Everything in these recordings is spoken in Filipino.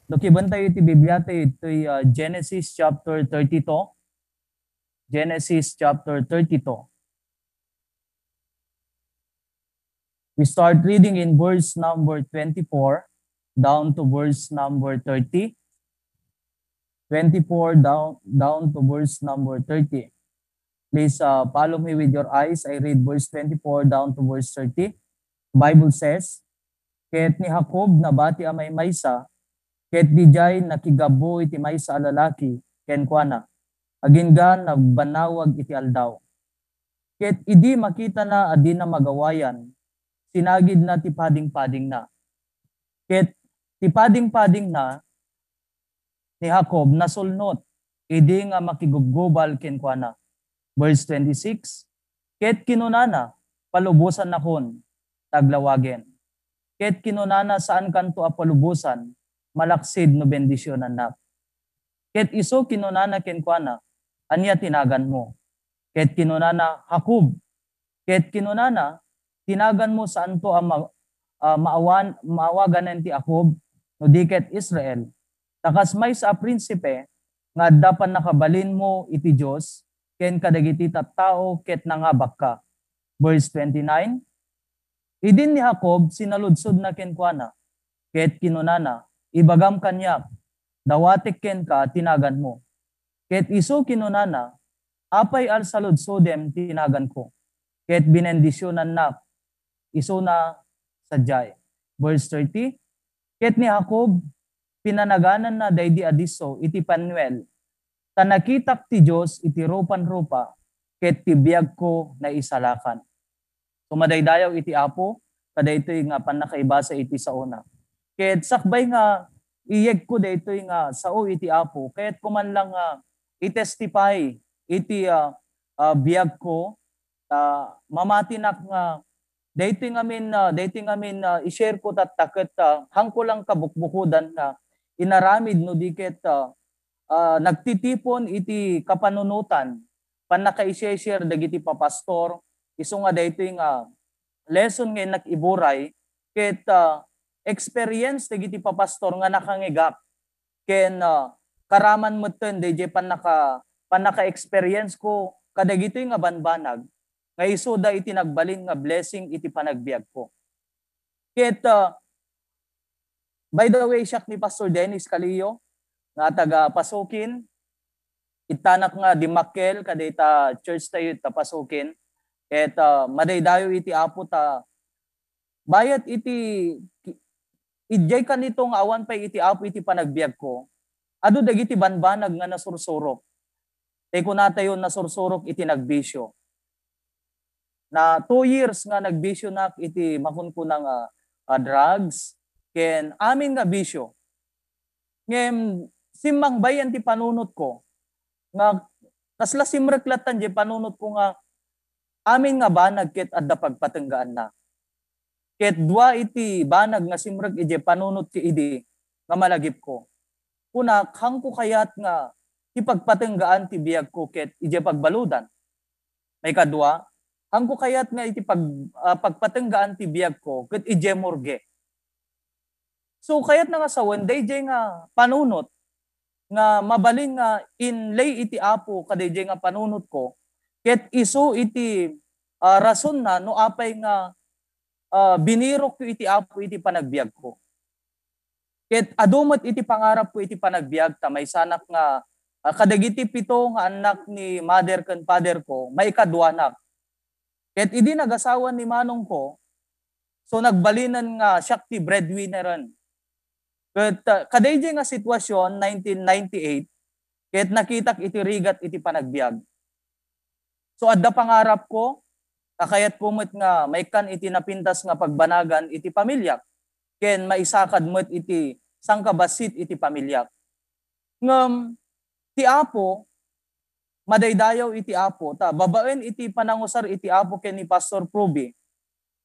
Dokibantay iti Biblia tayo ito'y Genesis chapter 32. Genesis chapter 32. We start reading in verse number 24 down to verse number 30. 24 down to verse number 30. Please follow me with your eyes. I read verse 24 down to verse 30. Bible says, "Ket ni Jacob nabati amay maysa, ket dijay nakigabo iti maysa a lalaki, ken kuana, aginggan nagbanawag iti aldaw. Ket idi makita na adi na magawayan, sinagid na ti pading-pading na. Ket ti pading-pading na ni Jacob nasulnot, idi nga makigubgubal ken kuana." Verse 26, "Ket kinunana, palubusan nakon, taglawagen. Ket kinunana saan kanto a palubusan, malaksid no bendisyonan na. Ket iso kinunana ken kuana, anya tinagan mo. Ket kinunana, Jacob. Ket kinunana, tinagan mo saan to ang maawagan ti Jacob, no diket Israel. Takas may sa prinsipe, nga dapat nakabalin mo iti Diyos, ken kadagiti tattao ket nangabak ka." Verse 29, "Idin ni Jacob sinaludsod na ken kuana, ket kinunana, ibagam kanyak, dawatek ken ka tinagan mo. Ket iso kinunana, apay al saludsodem tinagan ko. Ket binendisyonan na, iso na sadyay." Verse 30, "Ket ni Jacob pinanaganan na daydi adiso iti Panuel, tanakitak ti Diyos iti rupan-rupa, ket ti biyag ko na isalakan." Tumadaydayaw iti Apo, kada ito'y nga panakaibasa iti sauna. Ket sakbay nga iyeg ko daytoy nga sao iti Apo, ket kuman lang i-testify iti biyag ko, mamatinak nga daytoy ngamin i-share ko tattaket hangko lang kabukbukudan na inaramid no diket nagtitipon iti kapanunutan, panaka-i-share dagiti papastor, iso nga daytoy nga lesson nga nakiburay, ket experience dagiti papastor nga nakangigak, ken karaman metten DJ panaka-experience ko kadagitoy nga banbanag, nga iso da iti nagbalin nga blessing iti panagbiag ko. Ket by the way, siyak ni Pastor Dennis Calillo, nga taga Pasukin, itanak nga di Makel, kadita church tayo pasukin, et madaydayo iti Apo ta, bayat iti, idjay kanitong awan pa iti Apo iti panagbiag ko, ado dagiti banbanag nga nasursurok, tay ko natayon nasursurok iti nagbisyo. Na 2 years nga nagbisyo nak iti makunkunang drugs, ken amin nga bisyo. Ngem, simmang bayan ti panunot ko, nga kasla simreklatan di panunot ko nga, amin nga banag ket adda pagpatenggaan na. Ket dua iti banag nga simrek iti panunot ti idi, nga malagip ko. Una, hangko kayat nga ipagpatenggaan ti biyag ko ket iti pagbaludan. May kadua, hangko kayat nga iti pagpatenggaan ti biyag ko ket iti morge. So kayat na nga sa one day nga panunot, nga mabaling nga inlay iti Apo kadayjay nga panunot ko, ket iso iti rason na no apay nga binirok ko iti Apo iti panagbiag ko. Ket adumet iti pangarap ko iti panagbiag ta may sanak nga kadagiti 7 nga anak ni mother ken father ko, may kadwanak. Ket idi nagasawa ni manong ko, so nagbalinan nga siyak ti breadwinneran. Ket kadayjay nga sitwasyon 1998, ket nakitak iti rigat iti panagbiag. So adda pangarap ko, kakayat kumot nga may kan iti napintas nga pagbanagan iti pamilyak, ken maisakad met iti sangkabasit iti pamilyak. Ngem ti Apo, madaydayaw iti Apo, ta babaen iti panangusar iti Apo ken ni Pastor Proby,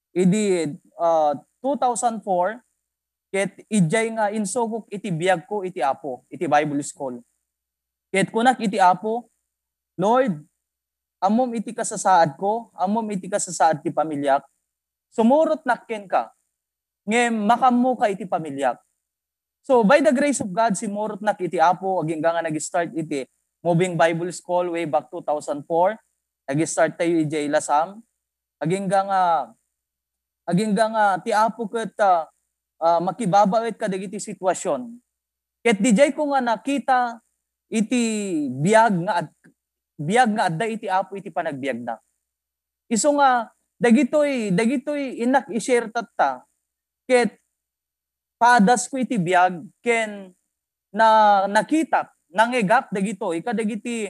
idi 2004, ket idjay nga insugok iti biag ko iti Apo, iti Bible School. Ket kunak iti Apo, Lord, amom iti kasasaad ko, amom iti kasasaad ti pamilyak, sumurot nakken ka, ngem makammo ka iti pamilyak. So by the grace of God, si Morot nak iti Apo, aging nga nag-start iti Moving Bible School way back 2004. Nag-start tayo iti Lasam. Aging nga ti Apo ket makibabawit ka dagiti sitwasyon. Ket dijay ko nga nakita iti biag nga adda iti Apo iti panagbiag na. Isu nga dagitoy inak i-share tatta ket padas ko iti biag ken na nakita nangegap dagitoy kadagiti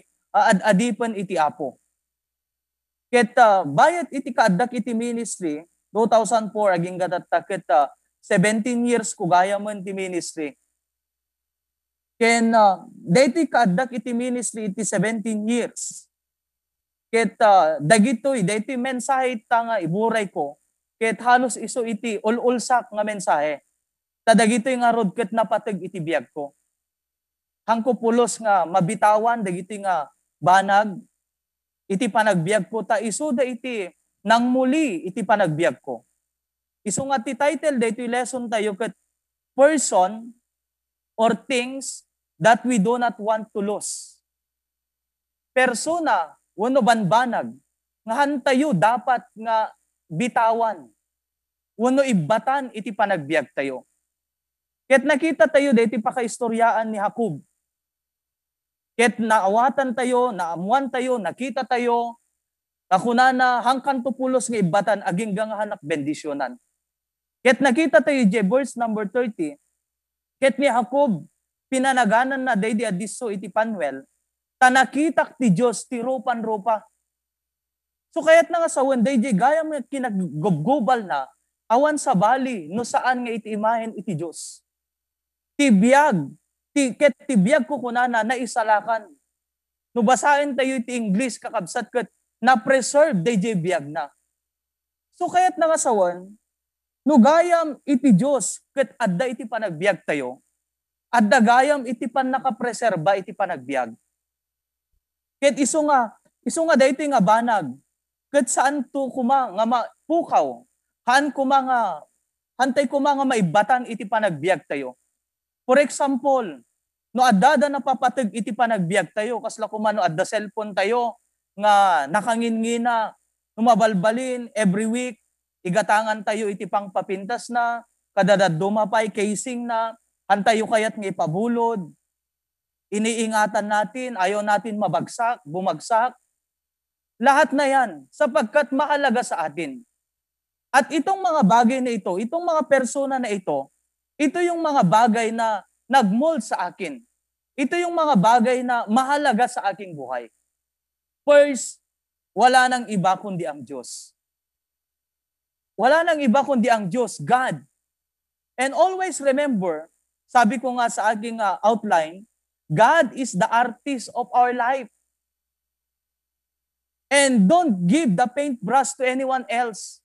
adipen iti Apo. Ket bayat iti kaaddak iti ministry 2004 aging gatatta ket 17 years ko gaya man ti ministry. Ken daytoy kaaddak iti ministry iti 17 years. Ket dagitoy mensahe ta nga iburay ko ket halos iso iti ululsak nga mensahe. Dagitoy nga rod ket napateg iti biag ko. Hangko pulos nga mabitawan dagitoy nga banag iti panagbiag ko ta isu da iti nang muli iti panagbiag ko. Isu nga ti title daytoy lesson tayo ket person or things that we do not want to lose. Persona wenno banbanag nga hantayo dapat nga bitawan wenno ibatan iti panagbiag tayo. Ket nakita tayo deti pakaistoryaan ni Jacob. Ket naawatan tayo, naamuan tayo, nakita tayo, kakunana hangkan tupulos nga ibatan aging gangahanak bendisyonan. Ket nakita tayo verse number 30. Ket ni Jacob pinanaganan na daydi adiso iti Panuel, tanakitak ti Dios ti rupan-rupa. So kayat na nga sawen daydi gayam nga kinaggubgubal na awan sa bali no saan nga iti imahen iti Dios. Tibiyag, ket tibiyag ko kunana na isalakan. No basahin tayo iti English kakabsat ket na preserve daydi biyag na. So kayat na nga sawen no gayam iti Dios ket adda iti panagbiag tayo. Adda gayam iti pan nakapreserba iti panagbiag. Ket isu nga daytoy nga banag. Ket saan to kuma nga mapukaw. Hantay kuma nga maibatan iti panagbiag tayo. For example, no adda napapateg iti panagbiag tayo kasla kuma no adda cellphone tayo nga nakangingina, numabalbalin every week, igatangan tayo iti pangpapintas na, kadadad dumapay casing na, hantayo kayat nga ipabulod, iniingatan natin, ayaw natin bumagsak. Lahat na yan, sapagkat mahalaga sa atin. At itong mga bagay na ito, itong mga persona na ito yung mga bagay na nagmold sa akin. Ito yung mga bagay na mahalaga sa aking buhay. First, wala nang iba kundi ang Diyos. Wala nang iba kundi ang Diyos, God. And always remember, sabi ko nga sa aking outline, God is the artist of our life. And don't give the paintbrush to anyone else.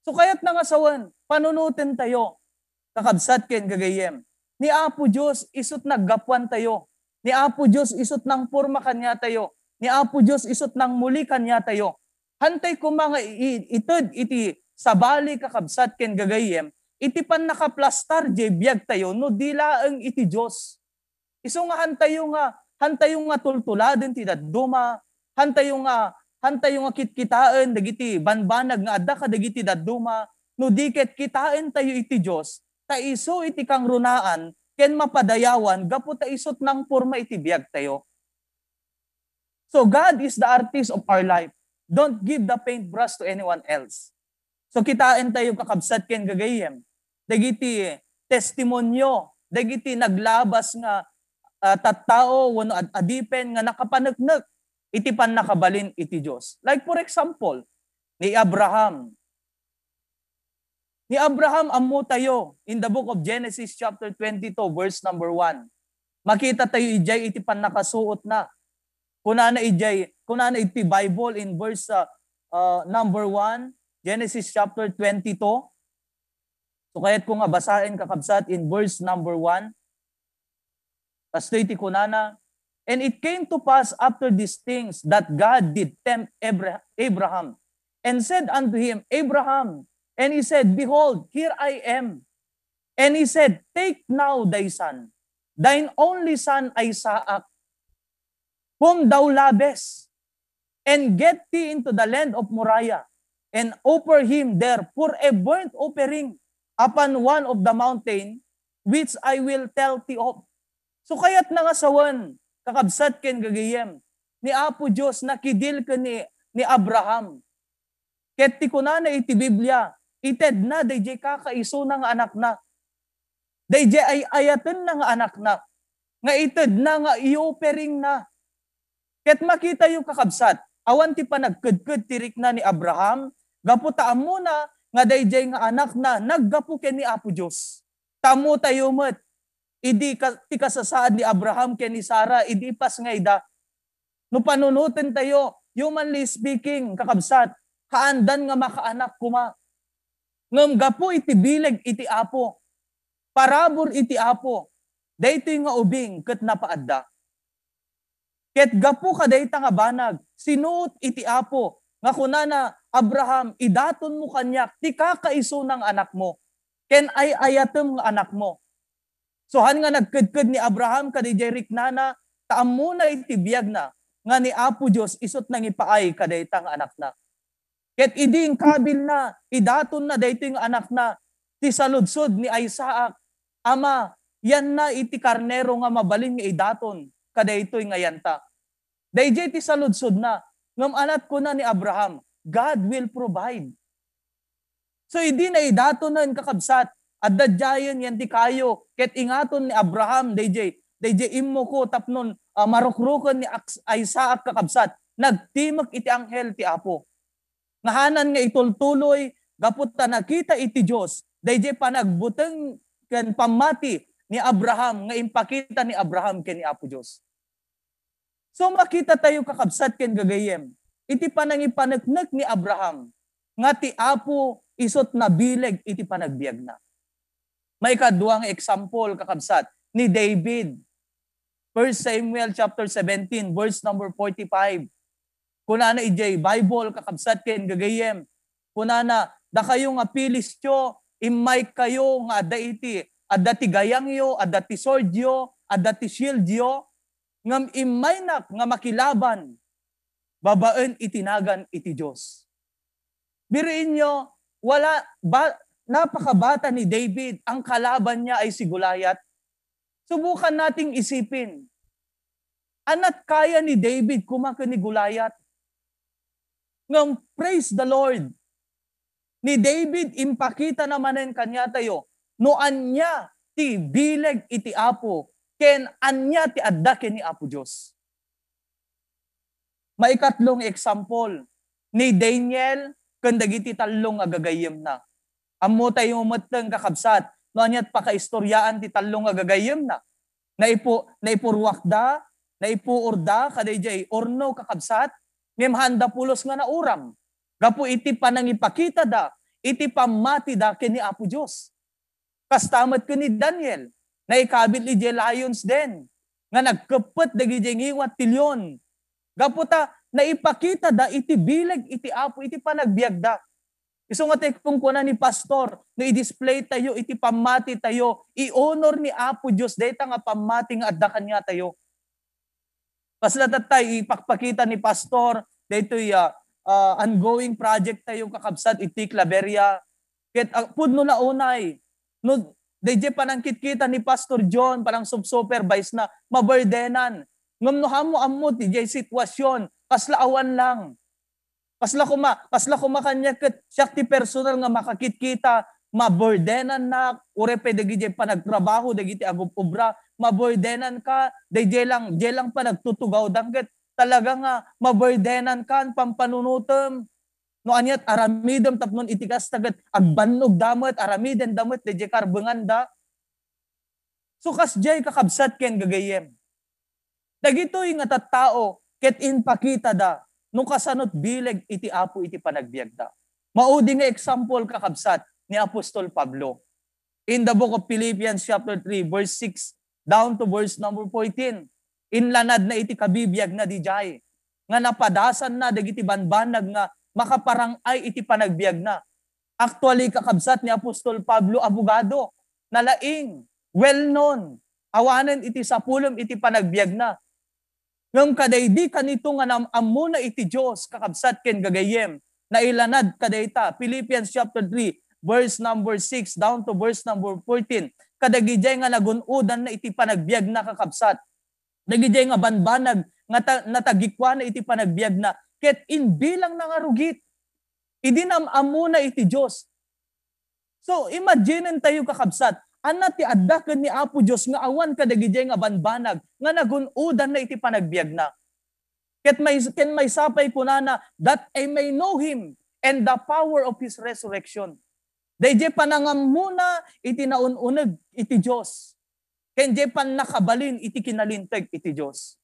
So kaya't nga sawan, panunutin tayo. Kakabsat ken gagayem. Ni Apo Diyos, isut naggapuan tayo. Ni Apo Diyos, isut nang purma kanya tayo. Ni Apo Diyos, isut nang muli kanya tayo. Hantay ko mga itud iti sabali kakabsat ken gagayem, iti pan nakaplastar je biag tayo, no dilaeng iti Diyos. Isu nga hantayo nga tultuladen ti dadduma, hantayo nga kitkitaan dagiti banbanag nga adda ka dagiti dadduma, no diket kitain tayo iti Diyos. Ta iso iti kang runaan, ken mapadayawan, gapu ta isot nang purma iti biag tayo. So God is the artist of our life. Don't give the paintbrush to anyone else. So kitain tayo kakabsat ken gagayem. Dagiti testimonyo, dagiti naglabas nga tattao wano adipen nga nakapaneknek, iti pan nakabalin iti Diyos. Like for example, ni Abraham. Ni Abraham ammo tayo in the book of Genesis chapter 22 verse number 1. Makita tayo ijay iti pan nakasuot na. Kunana iti Bible in verse number 1, Genesis chapter 22. So kaya't ko nga basahin kakabsat in verse number 1. Kasto iti kunana, and it came to pass after these things that God did tempt Abraham and said unto him, Abraham, and he said, behold, here I am. And he said, "Take now thy son, thine only son Isaac, whom thou lovest, and get thee into the land of Moriah, and offer him there for a burnt offering upon one of the mountain, which I will tell thee of." So kaya't nangasawan, kakabsat ken gagayem, ni Apo Diyos nakidil ka ni Abraham. Ket ti kunana iti Biblia, ited na, dayjay kakaiso na nga anak na. Dayjay ay ayaten na nga anak na. Nga ited na nga i-offering na. Ket makita yung kakabsat, awan ti panagkudkud tirik na ni Abraham, gapu taam mo na, nga dayjay nga anak na, naggapu ken ni Apo Diyos. Tamo tayo met, idi ti kasasaad ni Abraham ken ni Sarah, idi pas nga ida. No panunutin tayo, humanly speaking, kakabsat, kaandan nga makaanak kuma. Ngam gapu iti bileg iti Apo, parabor iti Apo, daytoy nga ubing ket napaadda. Ket gapu kadayta nga banag, sinuot iti Apo, nga kunana, Abraham, idaton mo kanyak, ti kakaiso ng anak mo, ken ay ayatem nga anak mo. So han nga nagkudkud ni Abraham kadayjay riknana, taam muna iti biyag na, nga ni Apo Diyos isot nang ipaay kadayta nga anak na. Ket iding kabil na, idaton na daytoy nga anak na, ti saludsod ni Isaac, ama, yan na iti karnero nga mabalin nga idaton, kadaytoy nga yanta. Dayjay ti saludsod na, ngam anak ko na ni Abraham, God will provide. So idi na idatonan kakabsat, at dadyayon yan ti kayo, ket ingaton ni Abraham, dayjay immo ko tapnon, marukrukon ni Isaac kakabsat, nagtimag iti anghel ti Apo. Ngahanan nga itultuloy, gapot ta nakita iti Diyos, dayjay panagbuteng ken pamati ni Abraham, nga impakita ni Abraham ken ni Apo Diyos. So makita tayo kakabsat ken gagayem, iti panangipaneknek ni Abraham, nga ti Apo isot na bileg iti panagbiag na. May kaduang example kakabsat ni David. 1 Samuel chapter 17 verse number 45. Kunana ijay Bible kakabsat ken gagayem. Kunana da kayo nga Pilistyo, imay kayo nga adda ti gayangyo, adda ti swordyo, adda ti shieldyo, ngam imaynak nga makilaban, babaen itinagan iti Diyos. Biriin nyo, napakabata ni David, ang kalaban niya ay si Goliath. Subukan nating isipin, anat kaya ni David kumaka ni Goliath? Ngam, praise the Lord. Ni David, impakita naman kanya tayo, noan niya ti bileg iti Apo, ken anya ti adda ken ni Apo Diyos. Maikatlong example, ni Daniel, ken dagiti talong agagayem na. Ammo tayo mateng kakabsat, no anyat pakaistoryaan ti talong agagayem na. Naipurwakda, naipuurda, kadayjay orno kakabsat, ngem handa pulos nga nauram. Gapu iti panangipakita da, iti pamati da ken ni Apo Diyos. Kastamat ko ni Daniel, naikabil iti lions den, nga nagkepet dagiti ngiwat tilyon. Gapu ta, naipakita da, iti bileg, iti Apo, iti panagbiag da. Iso nga tayo kung kuna ni pastor, na i-display tayo, iti pamati tayo, i-honor ni Apo Diyos, dahita nga pamati nga adda kanya tayo. Paslatat tayo, ipakpakita ni pastor, dahito ongoing project tayo kakabsat, iti Claveria. Ket pudno na unay, no, dayjay panangkit-kita ni Pastor John, parang supervise na, maburdenan. Ngam no hamo ammo, dayjay sitwasyon, kaslaawan lang. Kasla kuma kanya ket siya ti personal nga makakit-kita, maburdenan na, urepe dagiti panagtrabaho, dagiti agub-ubra, maburdenan ka, dayjay lang panagtutugaw, dangget talaga nga, maburdenan ka, pampanunutem, no anyat aramidem tapnon itikas tagat, agbannog damet, aramiden damet, dayjay karbengan da. So kasjay kakabsat ken gagayem. Dagitoy nga tattao, ket inpakita da, nung kasanot bileg iti Apo iti panagbiag da. Maudi nga example kakabsat ni Apostol Pablo. In the book of Philippians chapter 3 verse 6 down to verse number 14. Inlanad na iti kabibiyag na dijay. Nga napadasan na dagiti banbanag nga makaparangay iti panagbiag na. Actually kakabsat ni Apostol Pablo abogado. nalaing, well-known, awanan iti sapulom iti panagbiag na. Ngam kadaydi kanito nga amuna iti Diyos kakabsat ken gagayem, na ilanad kadayta. Philippians chapter 3, verse number 6 down to verse number 14. Kadagijay nga nagunudan na iti panagbiag na kakabsat. Dagijay nga banbanag nga natagikwa na iti panagbiag na. Ket inbilang na nga rugit. Idi amuna iti Diyos. So imagine tayo kakabsat. Ana ti addaken ni Apo Diyos nga awan kadagijay nga banbanag nga nagunudan na iti panagbiag na. Ket may sapay ko na that I may know Him and the power of His resurrection. Dayjay panangamuna iti naununeg iti Diyos. Ken jay pan nakabalin iti kinalinteg iti Diyos.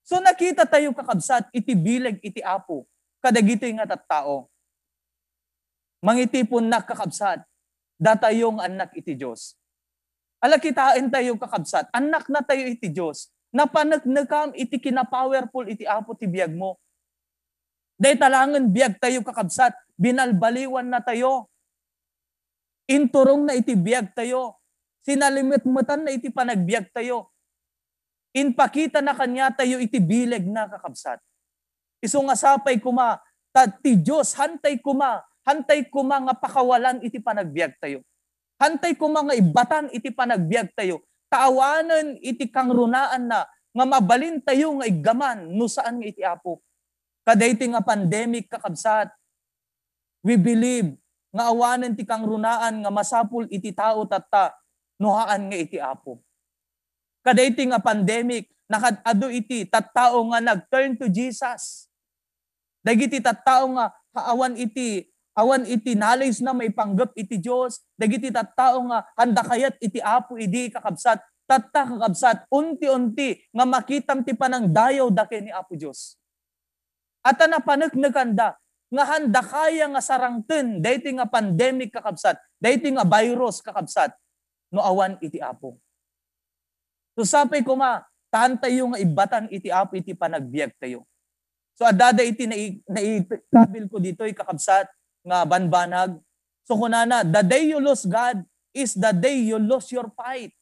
So nakita tayo kakabsat iti bileg iti Apo kadagitoy nga tattao. Mangitipon na kakabsat, datayong anak iti Diyos. Alakitain tayo kakabsat, anak na tayo iti Diyos, napanagnagam iti kinapowerful iti Apo ti biag mo. Day talangan biag tayo kakabsat, binalbaliwan na tayo. Inturong na iti biag tayo. Sinalimit-mutan na iti panagbiag tayo. Inpakita na kanya tayo iti bileg na kakabsat. Iso nga sapay kuma, ti Diyos, hantay kuma nga pakawalan iti panagbiag tayo. Hantay kuma nga ibatan iti panagbiag tayo. Taawanan iti kangrunaan na nga mabalin tayo nga igaman no saan nga iti Apo. Kadayti nga pandemic kakabsat. We believe nga awanan ti kangrunaan nga masapul iti tao tatta nohaan nga iti Apo. Kadayti nga pandemic nakadado iti tattao nga nag-turn to Jesus. Dagiti tattao nga awan iti knowledge na may panggap iti Diyos. Dagiti tattao nga handa kayat iti Apo idi kakabsat. Tatta kakabsat unti-unti nga makitam ti panang dayaw dake ni Apo Diyos. At napanagkanda nga handa kaya nga sarangten dayti nga pandemic kakabsat. Dayti nga virus kakabsat. No awan iti Apo. So sapay ko tahan tayo nga ibatan iti Apo iti panagbiag tayo. So adada iti naikabil ko dito kakabsat nga banbanag. So kunana, the day you lose God is the day you lose your fight.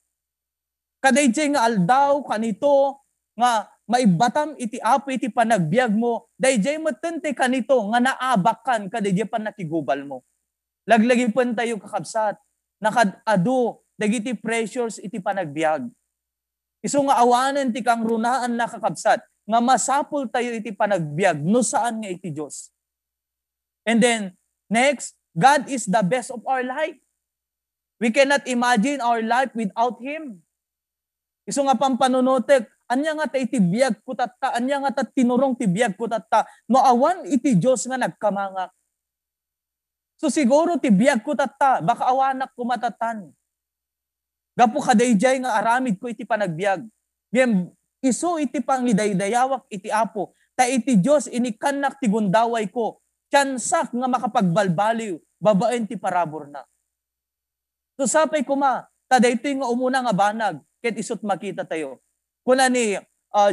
Kadayjay nga aldaw kanito nga maibatam iti Apo iti panagbiag mo, dayjay matente kanito nga naabakan kadayjay pan nakigubal mo. Laglagi pan tayo kakabsat, nakadado dagiti pressures iti panagbiag. Isu nga awanen ti kang runaan na kakabsat, nga masapul tayo iti panagbiag no saan nga iti Diyos. And then next, God is the best of our life. We cannot imagine our life without Him. Isu nga pampanunutek, anya nga ta iti biag ko tatta, anya nga ta tinurong ti biag ko tatta, no awan iti Diyos nga nagkamangak. So siguro ti biag ko tatta, baka awanak kumatatan. Gapo kadayjay nga aramid ko iti panagbiag. Ngem isu iti pangidaydayawak iti Apo, ta iti Diyos inikanak ti gundaway ko, tiyansak nga makapagbalbaliw, babaen ti parabor na. So sapay kuma, tadaytoy nga umuna nga banag, ket isut makita tayo. Kuna ni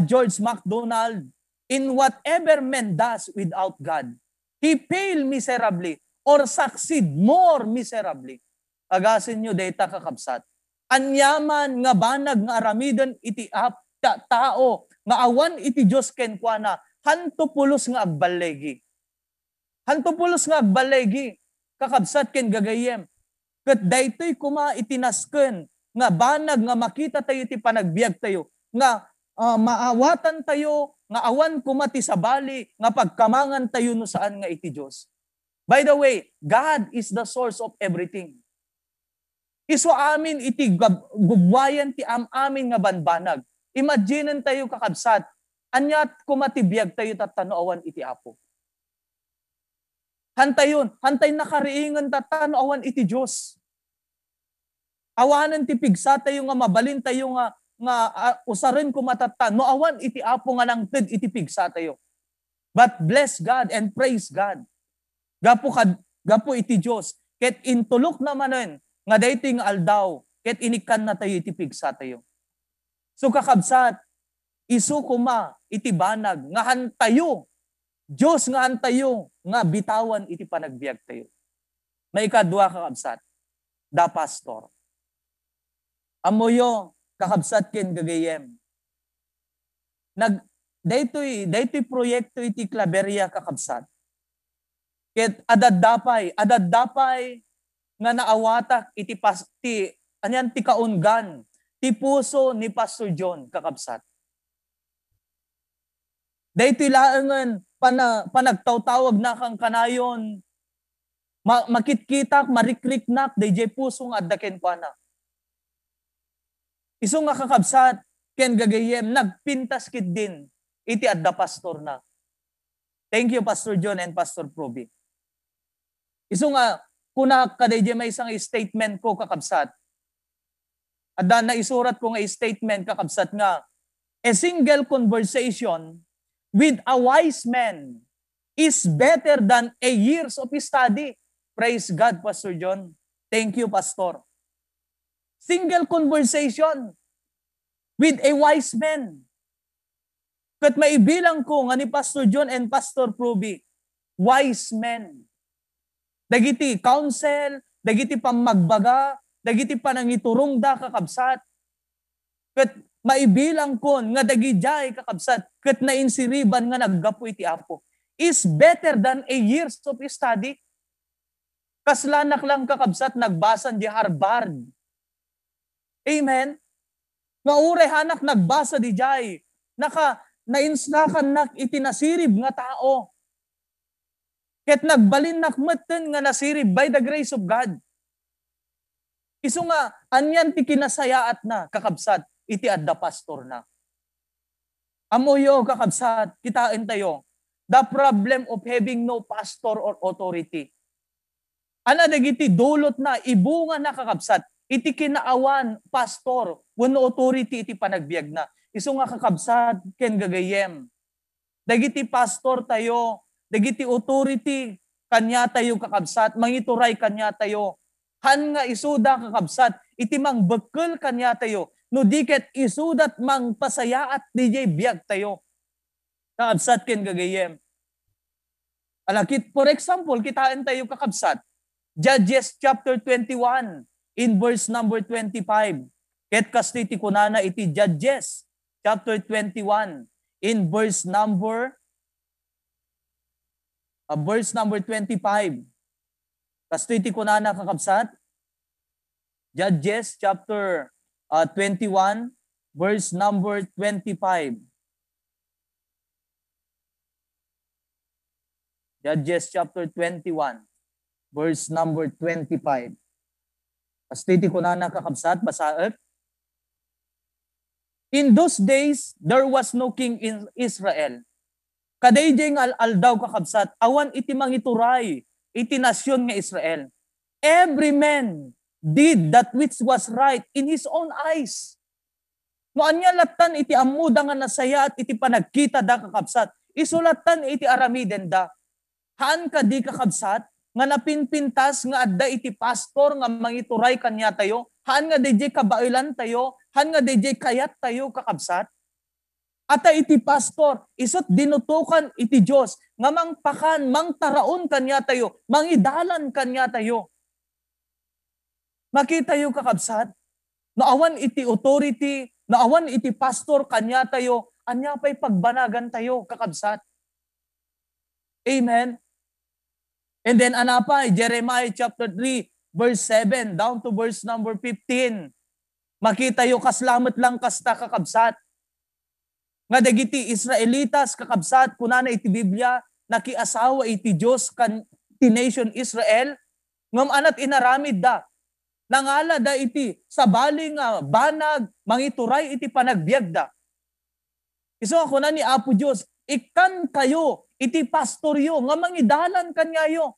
George MacDonald, in whatever man does without God, he fail miserably or succeed more miserably. Agasin nyo data kakabsat. Anyaman nga banag nga aramidan iti tao, nga awan iti Diyos kenkwana, hanto pulos nga agbalegi. Hanto pulos nga agbalegi, kakabsat ken gagayem. Ket daytoy kuma itinasken, nga banag nga makita tayo iti panagbiag tayo, nga maawatan tayo, nga awan kumati sa bali, nga pagkamangan tayo no saan nga iti Diyos. By the way, God is the source of everything. Isu amin iti gubwayan ti amin nga banbanag. Imagine tayo kakabsat, anyat kumatibiyag tayo tatanoawan iti Apo. Hantay nakariingan tatanoawan iti Diyos. Awanan ti pigsa tayo nga mabalin tayo nga usarin kumatata, no awan iti Apo nga nang ted iti pigsa tayo. But bless God and praise God. Gapo iti Diyos. Ket intulok namanen, nga daytoy nga aldaw, ket inikan na tayo iti pigsa tayo. So kakabsat, isu kuma iti banag, nga hantayo, Diyos nga hantayo, nga bitawan iti panagbiag tayo. May ikadua kakabsat, the pastor. Amoyo kakabsat ken gagayem. Daytoy proyekto iti Claveria kakabsat. Ket adadapay nga naawatak iti anyan ti kaunggan ti puso ni Pastor John kakabsat. Daytoy laengen panagtawtawag na kang kanayon makitkitak marikriknak dayjay puso nga adda ken kuana. Isu nga kakabsat ken gagayem nagpintas kit din iti adda pastor na. Thank you Pastor John and Pastor Proby. Isu nga kuna kadayjay may isang statement ko kakabsat. Adda na isurat ko nga statement kakabsat nga a single conversation with a wise man is better than a years of study. Praise God, Pastor John. Thank you, Pastor. Single conversation with a wise man. Kat maibilang ko nga ni Pastor John and Pastor Proby, wise men. Dagiti counsel, dagiti pamagbaga, dagiti panangiturong da kakabsat. Kat maibilang ko nga dagijay kakabsat, kat nainsiriban nga naggapo iti Apo, is better than a years of study. Kaslanak lang kakabsat nagbasan di Harvard. Amen? Nga urehanak nagbasa di jay. Nainsnakan nak itinasirib nga tao. Ket nagbalin nakmeten nga nasirib by the grace of God. Isu nga, anyan ti kinasayaat na kakabsat, iti adda pastor na. Amoyo kakabsat, kitain tayo, the problem of having no pastor or authority. Ana dagiti dulot na ibunga na kakabsat iti kinaawan pastor wenno authority iti panagbiag na. Isu nga kakabsat ken gagayem. Dagiti pastor tayo, dagiti authority kanya tayo kakabsat, mangituray kanya tayo. Han nga isuda kakabsat iti mangbekkel kanya tayo. No diket isudat mang pasayaat DJ biag tayo. Kakabsat ken gagayem. Alakit for example kitaan tayo kakabsat Judges chapter 21 in verse number 25. Ket kastiti kunana iti Judges chapter 21 in verse number 25. Kastiti kunana kakabsat. Judges chapter 21 verse number 25. Judges chapter 21 verse number 25. Kastiti kunana kakabsat basaet. In those days there was no king in Israel. Kadayjay nga aldaw kakabsat awan iti mangituray iti nasyon nga Israel. Every man did that which was right in his own eyes. No anya latan iti amuda nga nasaya at iti panagkita da kakabsat. Isulatan iti aramiden da. Haan ka di kakabsat nga napinpintas nga adda iti pastor nga mangituray kanya tayo, haan nga DJ kabailan tayo, haan nga DJ kayat tayo kakabsat. Ata iti pastor, isot dinutukan iti Diyos, nga mangpakan, mangtaraon kanya tayo, mangidalan kanya tayo. Makita tayo kakabsat, naawan iti authority, naawan iti pastor kanya tayo, anya pa'y pagbanagan tayo kakabsat. Amen? And then anapay, Jeremiah chapter 3, verse 7, down to verse number 15. Makita yung kaslamat lang kasta kakabsat. Nga dagiti Israelitas kakabsat, kunana iti Biblia, nakiasawa iti Diyos kan ti nation Israel, ngam anat inaramid da. Nangala da iti sabaling banag, mangituray iti panagbiag da. Iso ako na ni Apo Diyos, ikan kayo, iti pastoryo, nga mangidalan kanyayo.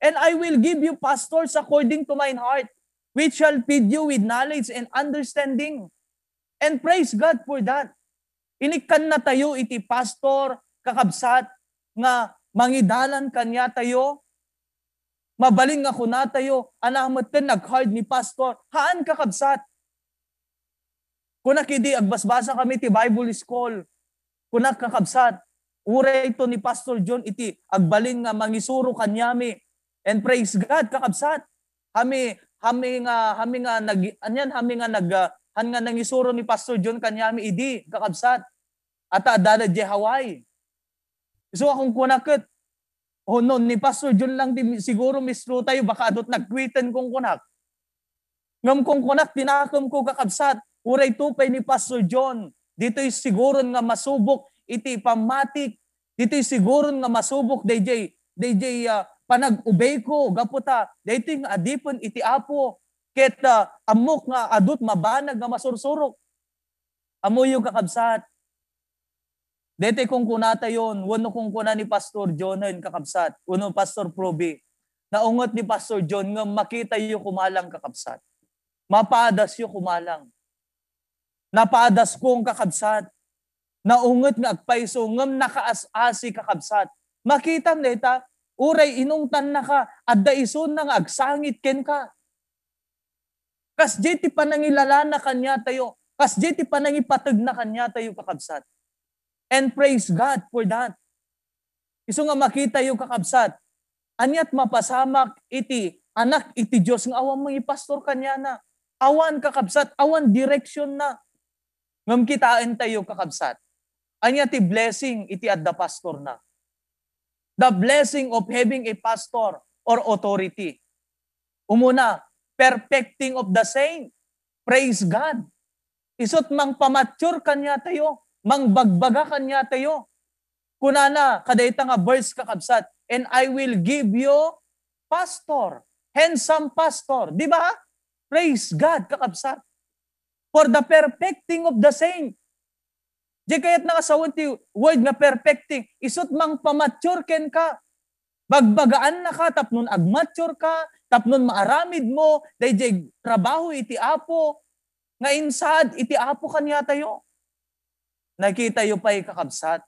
And I will give you pastors according to mine heart, which shall feed you with knowledge and understanding. And praise God for that. Inikan na tayo iti pastor, kakabsat, nga mangidalan kanya tayo. Mabaling ako na tayo, anamatan nag-hard ni pastor. Haan kakabsat? Kuna kidi agbasbasa kami ti Bible School. Kuna kakabsat, uray ito ni Pastor John iti agbalin nga mangisuro kanyami. And praise God kakabsat. Hami nga han nga nangisuro ni Pastor John kanyami idi kakabsat. Ata adada je Hawaii. So akong kunakit, no, ni Pastor John lang di siguro misro tayo, baka adot nagkwitan kong kunak. Ngam kong kunak, tinakam ko kakabsat, uray tupay ni Pastor John. Dito'y siguro nga masubok, iti pamatik. Dito'y siguro nga masubok, DJ panag-ubay ko, gaputa. Dito'y nga adipon, iti apo. Ket amok nga adot mabanag nga masursurok. Amo yung kakabsat. Dete kung kunata yon, wano kung kuna ni Pastor John yun kakabsat, wano Pastor Proby, naungot ni Pastor John nga makita yu kumalang kakabsat. Mapaadas yu kumalang. Napaadas kong kakabsat. Naungot nga agpaiso ngam nakaas-asi kakabsat. Makita neta, uray inungtan na ka, adda ison na nga agsangit ken ka. Kas jeti panangilala na kanya tayo, kas jeti panangipatag na kanya tayo kakabsat. And praise God for that. Iso nga makita yung kakabsat. Anyat mapasamak iti anak iti Diyos nga awan mga pastor kanya na. Awan kakabsat, awan direction na. Ngam kitain tayo kakabsat. Anyat ti blessing iti adda pastor na. The blessing of having a pastor or authority. Umuna, perfecting of the saint. Praise God. Isot mang pamature kanya tayo. Mangbagbaga kanya tayo. Kunana, kadayta nga verse kakabsat, and I will give you pastor, handsome pastor. Di ba? Praise God, kakabsat. For the perfecting of the saint. Di kaya't nakasawon ti word nga perfecting, isot mang pamature ken ka. Bagbagaan na ka, tapnon agmature ka, tapnon maaramid mo, dayjay trabaho iti apo, nga insad iti apo kanya tayo. Nakita yu pa'y kakabsat.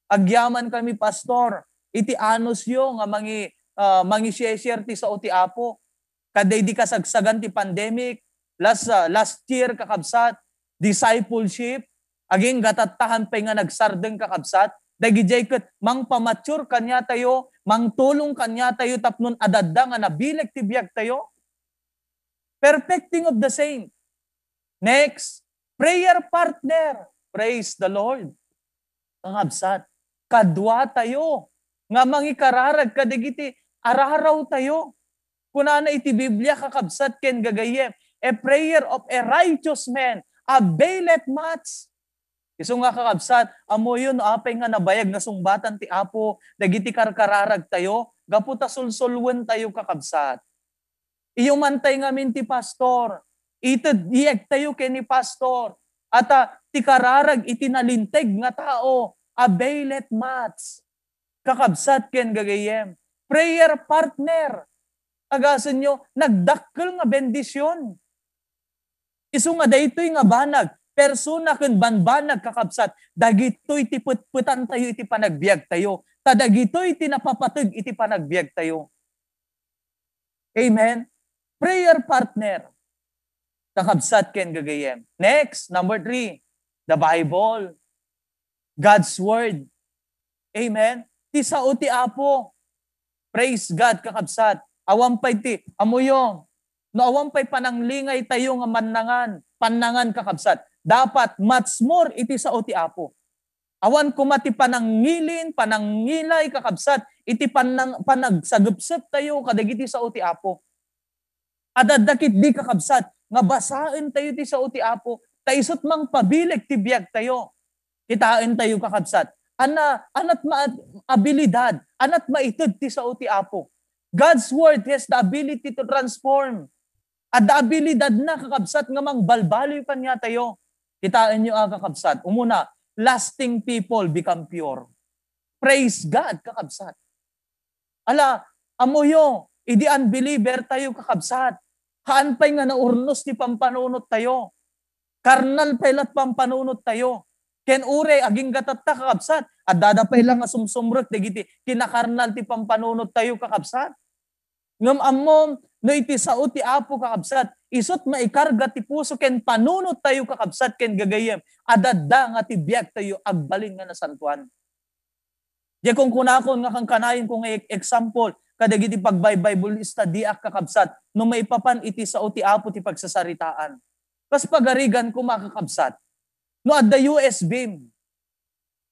Agyaman kami, pastor. Iti anos yu nga mangi share ti sa uti apo. Kaday di kasagsagan ti pandemic. Last year kakabsat. Discipleship. Aging gatattahan pa'y nga nagsardeng kakabsat. Dagijay ket mang pamature kanya tayo. Mang tulong kanya tayo tapnon adadda nga nabileg ti biag tayo. Perfecting of the saint. Next, prayer partner. Praise the Lord. Ang absat. Kadwa tayo. Nga mangikararag kadigiti. Araraw tayo. Kunana iti Biblia kakabsat ken gagayem. A prayer of a righteous man availeth much. Iso nga kakabsat. Amo yun apay nga nabayag na sungbatan ti apo. Dagiti karkararag tayo. Gaputa sulsulwen tayo kakabsat. Iyo mantay nga min ti pastor. Itad tayo ken ni pastor. At ti kararag itinalinteg nga tao, availeth much. Kakabsat ken gagayem. Prayer partner. Agasan nyo, nagdakkel nga bendisyon. Isu nga daytoy nga banag, persona ken banbanag kakabsat, dagitoy ti putputan tayo iti panagbiag tayo. Tadagitoy ti napapateg iti panagbiag tayo. Amen? Prayer partner. Kakabsat ken gagayem. Next, number 3, the Bible. God's Word. Amen? Ti sao ti apo. Praise God, kakabsat. Awampay ti, amuyong. No awampay pananglingay tayo nga panangan kakabsat. Dapat much more iti sao ti apo. Awan kumati panangilin, panangilay kakabsat. Iti panagsagupsep tayo kadagiti sao ti apo. Adadakit di kakabsat. Nga basaan tayo ti sao ti apo, taisot mang pabileg ti biag tayo. Kitain tayo kakabsat. Anat abilidad, anat maitud ti sao ti apo. God's word has the ability to transform. At the abilidad na kakabsat nga mang balbaloy kanya tayo. Kitain nyo kakabsat. Umuna, lasting people become pure. Praise God, kakabsat. Ala, amoyo, idi unbeliever tayo kakabsat. Haan pa'y nga naurnos ti pampanunot tayo. Karnal pailat pampanunot tayo. Ken ure, aging gatatta kakabsat. At dadapay lang nga sumsumrot, digiti, kinakarnal ti pampanunot tayo kakabsat. Ngam amom, no iti sao ti apo kakabsat, isot maikarga ti puso, ken panunot tayo kakabsat, ken gagayem, adadda nga ti biag tayo, agbalin nga nasantuan. Di kung kunakon nga kang kanayin kung example, kadagiti pagbay Bible study ak kakabsat, no maipapan iti sao ti apo ti pagsasaritaan. Kas pagarigan ko makakabsat. No at the USB.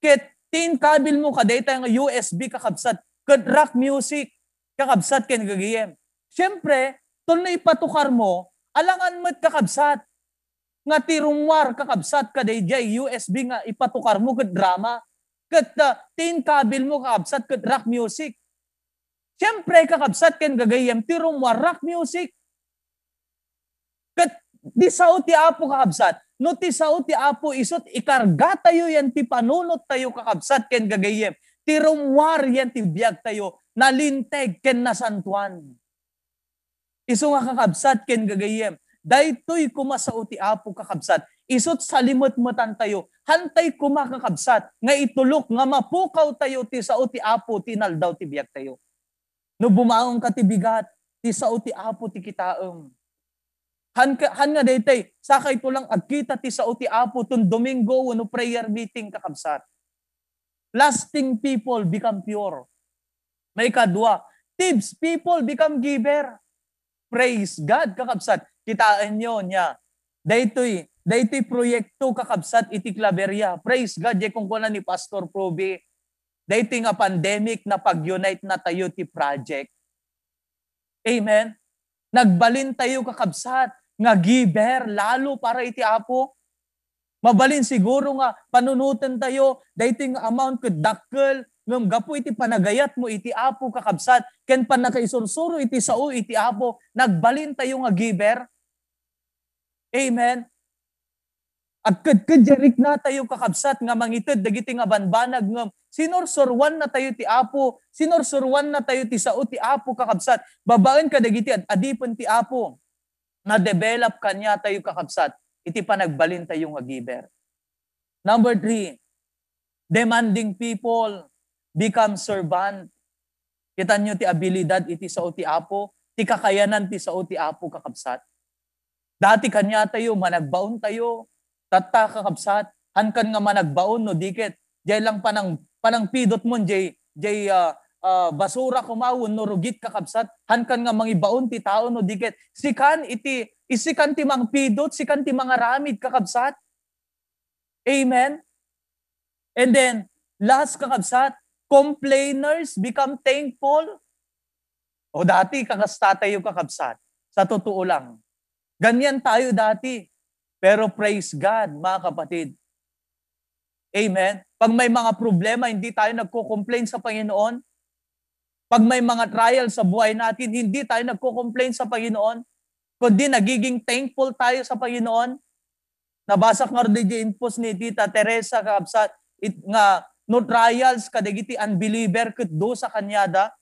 Ket tin kabil mo kadeta nga USB kakabsat. Ket rock music kakabsat ken gagiyem. Siyempre, tol na ipatukar mo, alangan mo't kakabsat. Nga tirungwar kakabsat kaday jay USB nga ipatukar mo ket drama. Ket tin kabil mo kakabsat ket rock music. Siyempre kakabsat ken gagayem tirungwar rock music. Ket di sao ti apo kakabsat. No ti sao ti apo isot ikarga tayo yan ti panunot tayo kakabsat ken gagayem. Ti rumwar yan ti biag tayo nalinteg ken nasantuan. Iso nga kakabsat ken gagayem. Daytoy kumasao ti apo kakabsat. Isot salimot-mutan tayo. Hantay kumakakabsat. Nga itulok nga mapukaw tayo ti sao ti apo tinaldaw ti biag tayo. No bumaong ka ti bigat ti sao ti apo ti kitaem. Han nga daytay, sakay to lang agkita ti sao ti apo tun Domingo no prayer meeting kakabsat. Lasting people become pure. May kadwa, tips people become giver. Praise God kakabsat. Kitaan nyo niya. Daytoy proyekto kakabsat iti Claveria. Praise God kung kuna ni Pastor Proby. Daytoy nga pandemic na pag-unite na tayo ti project. Amen. Nagbalin tayo kakabsat nga giver lalo para iti apo. Mabalin siguro nga panunutan tayo daytoy nga amount ket dakkel ngem gapo iti panagayat mo iti apo kakabsat ken panakaisursuro iti sao iti apo nagbalin tayo nga giver. Amen. Agked-kedjerik na tayo kakabsat nga mangited dagiti nga banbanag ngem sinorsorwan na tayo ti apo, sinorsorwan na tayo ti sao ti apo kakabsat. Babaen ka dagiti adipon ti apo. Na-develop kanya tayo kakabsat, iti panagbalin tayo nga giver. Number 3, demanding people become servant. Kita nyo ti abilidad iti sao ti apo, ti kakayanan ti sao ti apo kakabsat. Dati kanya tayo, managbaon tayo, tata kakabsat, hankan nga managbaon no diket, jay lang panang pidot mo, jay basura kumawon no rugit kakabsat hankan nga mangibaon ti tao no diket isikan ti mang pidot sikan ti mga ramid kakabsat. Amen. And then last kakabsat, complainers become thankful. O dati kakasta tayo kakabsat. Sa totoo lang. Ganyan tayo dati. Pero praise God mga kapatid. Amen. Pag may mga problema, hindi tayo nagko-complain sa Panginoon. Pag may mga trial sa buhay natin, hindi tayo nagko-complain sa Panginoon, kundi nagiging thankful tayo sa Panginoon. Nabasa ko rin post ni Tita Teresa kakabsat, nga no trials kadagiti unbeliever ket do sa kanyada.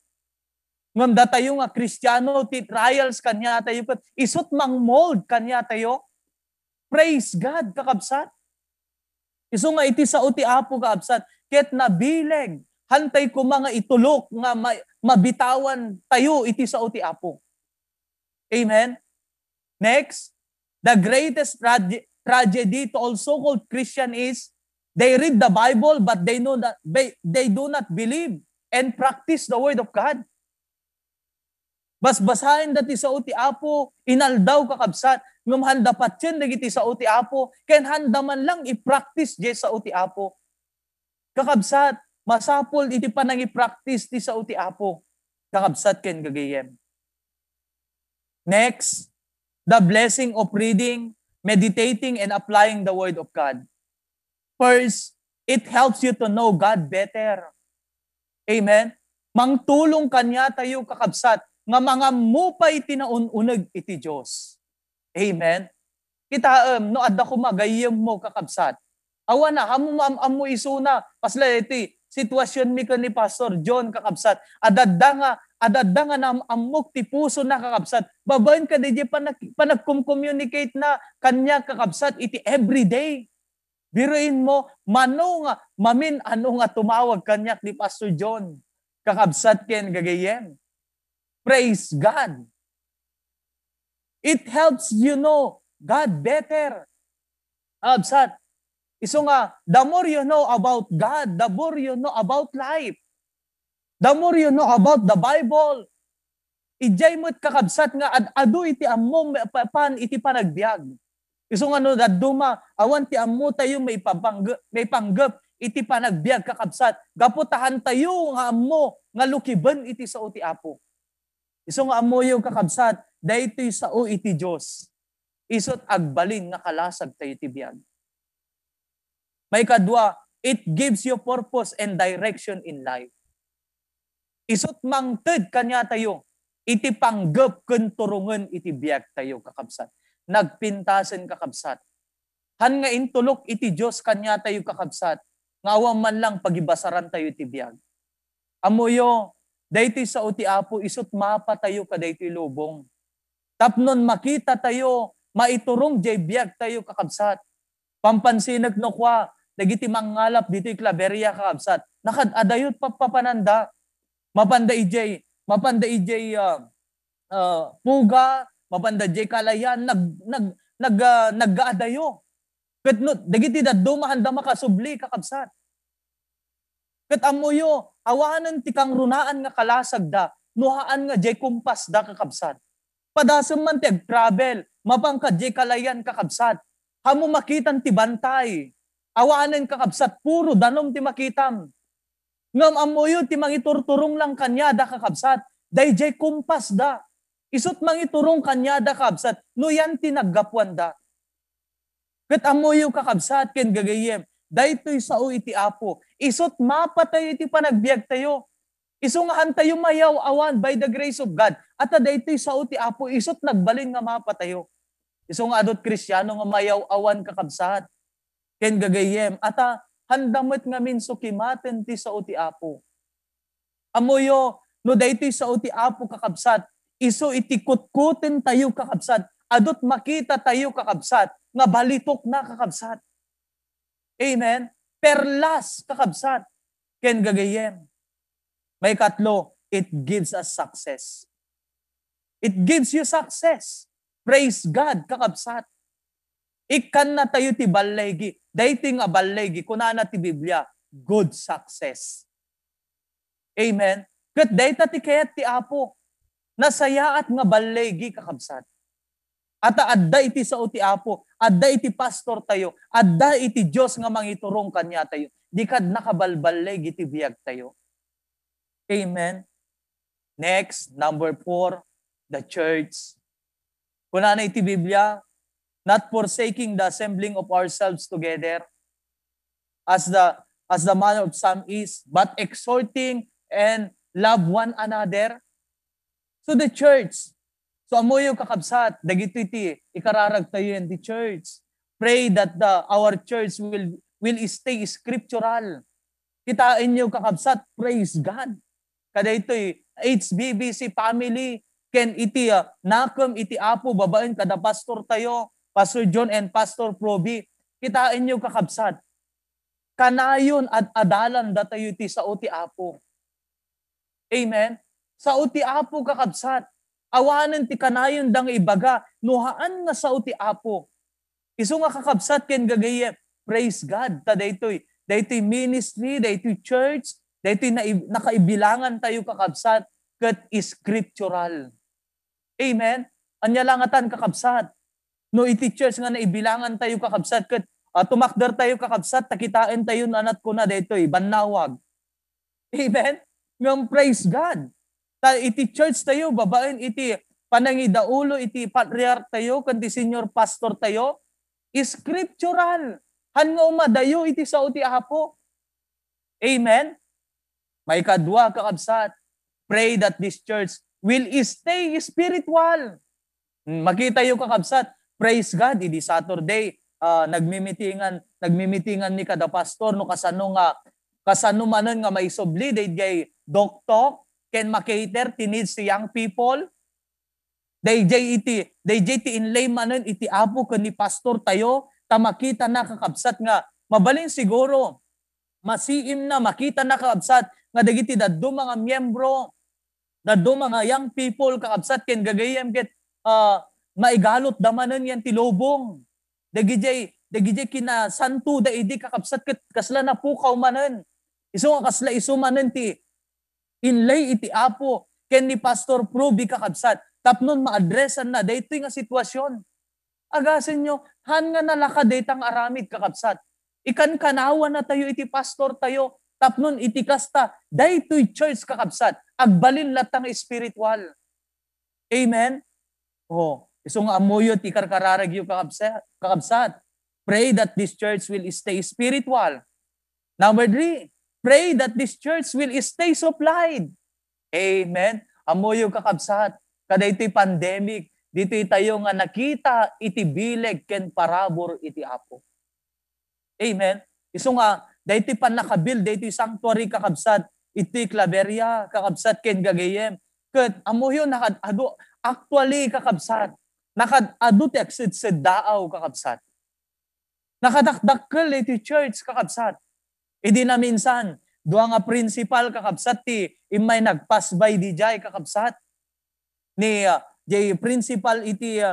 Ngam da tayo nga Kristiyano, ti trials kanya tayo ket isut mang mold kanya tayo. Praise God kakabsat. Isu nga iti sao ti apo kakabsat, ket nabileg hantay ko mga itulok nga mabitawan tayo iti sao ti apo. Amen. Next, the greatest tragedy to all so-called Christian is they read the Bible but they do not believe and practice the word of God. Basbasahin dati sao ti apo, inaldaw kakabsat, ngam handa patyen dagiti sao ti apo, ken handa man lang i-practice di sao ti apo. Kakabsat, masapol iti panang i-practice ti sao ti apo. Kakabsat ken gagayem. Next, the blessing of reading, meditating, and applying the word of God. First, it helps you to know God better. Amen? Mangtulong kanya tayo kakabsat, nga mga mupay tinaununag iti Diyos. Amen? Kita, no adda ko magayem mo kakabsat. Awa na, hamu isuna, pasla iti, sitwasyon mi ka ni Pastor John kakabsat, adadda nga na amok ti puso na kakabsat, babaen ka di panag-communicate na kanya kakabsat iti everyday. Biruin mo, mamin ano nga tumawag kanya ni Pastor John, kakabsat ken gagayem. Praise God. It helps you know God better. Kakabsat, iso nga, the more you know about God, the more you know about life. The more you know about the Bible. Ijay mo't kakabsat nga adu iti ammom pan iti panagbiag. Iso nga no, daduma, awan ti ammo tayo may panggap, iti panagbiag kakabsat. Gaputahan tayo nga ammo, nga lukiban iti sao ti Apo. Iso nga ammo yung kakabsat, dahito yung sao iti Diyos. Isot agbalin nga kalasag tayo ti biag. May kadwa, it gives you purpose and direction in life. Isot mangted kanya tayo, iti panggap ken turungan iti biag tayo kakabsat. Nagpintasen kakabsat. Han nga intulok iti Diyos kanya tayo kakabsat. Nga awam man lang pagibasaran tayo iti biag. Amuyo, daytoy sa uti Apo, isot mapa tayo ka daytoy lubong. Tapnon makita tayo, maiturong jay biag tayo kakabsat. Pampansinag no kwa, dagiti mangalap dito'y Claveria kakabsat. Nakadadayot papananda. Mapanda ijay puga, mapanda ijay kalayan, nag-aadayo. Kat no, dagiti daddo mahanda makasubli kakabsat. Kat amuyo, awanan ti kang runaan nga kalasag da, nuhaan nga jay kumpas da kakabsat. Padasem man ti travel, mapangka jay kalayan kakabsat. Hamo makitan ti bantay. Awanan kakabsat, puro danom ti makitam. Ngam amuyo ti mangiturturong lang kanya da kakabsat. Dayjay kumpas da. Isut mangiturong kanya da kakabsat. No yan ti naggapuan da. Kat amuyo kakabsat ken gagayem. Daytoy sao iti Apo. Isut mapatay iti panagbiag tayo. Isungahan tayo mayaw awan by the grace of God. At daytoy sao iti Apo. Isut nagbalin nga mapatayo. Isunga adot Kristyano nga mayaw awan kakabsat. Ken gagayem. Ata handamot nga minso kimaten ti sao ti Apo. Amuyo, no daytoy sao ti Apo kakabsat, iso iti kutkutin tayo kakabsat, adot makita tayo kakabsat, nga balitok na kakabsat. Amen? Perlas kakabsat. Ken gagayem. May katlo, it gives us success. It gives you success. Praise God kakabsat. Ikan na tayo ti balaygi. Daytoy nga balaygi, kunana ti Biblia, good success. Amen? Kat dayta ti kayat ti Apo, nasayaat nga balaygi kakabsat. At adda iti sao ti Apo, adda iti pastor tayo, adda iti Diyos nga mangiturong kanya tayo. Di kad nakabalbalaygi ti biyag tayo. Amen? Next, number 4, the church. Kunana iti Biblia, not forsaking the assembling of ourselves together, as the manner of some is, but exhorting and love one another. So the church, so amoyo kakabsat, dagito iti ikararag tayo yan the church. Pray that our church will stay scriptural. Kitain niyo kakabsat, praise God. Kada ito'y HBBC family, ken iti nakam iti Apo babaen kada pastor tayo, Pastor John and Pastor Proby, kitain niyo kakabsat. Kanayon at adalan datayo ti sa uti Apo. Amen? Sa uti Apo kakabsat. Awanan ti kanayon dang ibaga, nuhaan nga sa uti Apo. Isu nga kakabsat ken gagayem. Praise God. Ta daytoy ministry, daytoy church, daytoy nakaibilangan tayo kakabsat ket scriptural. Amen? Anya langatan kakabsat. No iti church nga naibilangan tayo kakabsat ket tumakder tayo kakabsat takitain tayo nanat ko na daytoy banawag. Amen? Ngam praise God. Ta iti church tayo babaen iti panangidaulo iti patriarch tayo kanti senior pastor tayo scriptural. Han nga umadayo iti sao ti Apo. Amen? May kadwa kakabsat. Pray that this church will stay spiritual. Makita yung kakabsat. Praise God, idi Saturday, nagmimitingan ni kada pastor, no kasano manon nga may subli, day doktok, can makater, needs to young people, day ti inlay manon, iti Apo kan ni pastor tayo, tamakita na kakabsat nga, mabalin siguro, masiim na, makita na kakabsat, nga dagiti daddo mga miyembro, daddo mga young people, kakabsat, ken gagayem, ket, maigalot damanan yan ti lobong. Dagijay kina santo da idi kakabsat ket kasla na pukaw manen. Isu nga kasla isu manen ti inlay iti Apo ken ni Pastor Proby kakabsat. Tapnon maadresan na daytoy nga sitwasyon. agasin nyo, han nga nalakad itang aramid kakabsat. Ikan kanawa na tayo, iti pastor tayo, tapnon iti kasta, daytoy church kakabsat, agbalin latang spiritual. Amen? Oh, isong amuyo ti karkararagyo kakabsat. Pray that this church will stay spiritual. Number 3, pray that this church will stay supplied. Amen? Amuyo kakabsat. Kada ito'y pandemic, dito'y tayo nga nakita iti bileg ken parabor iti Apo. Amen? Iso nga, dahiti pan nakabuild, dahiti sanctuary kakabsat, iti Claveria, kakabsat ken gagayem. Kat amuyo nakadado, actually kakabsat, nakadado ti aksid sa daaw kakabsat. Nakadakdakkel iti church kakabsat. Idi na minsan, duwa nga principal kakabsat ti imay nagpasbay di jay kakabsat. Ni jay principal iti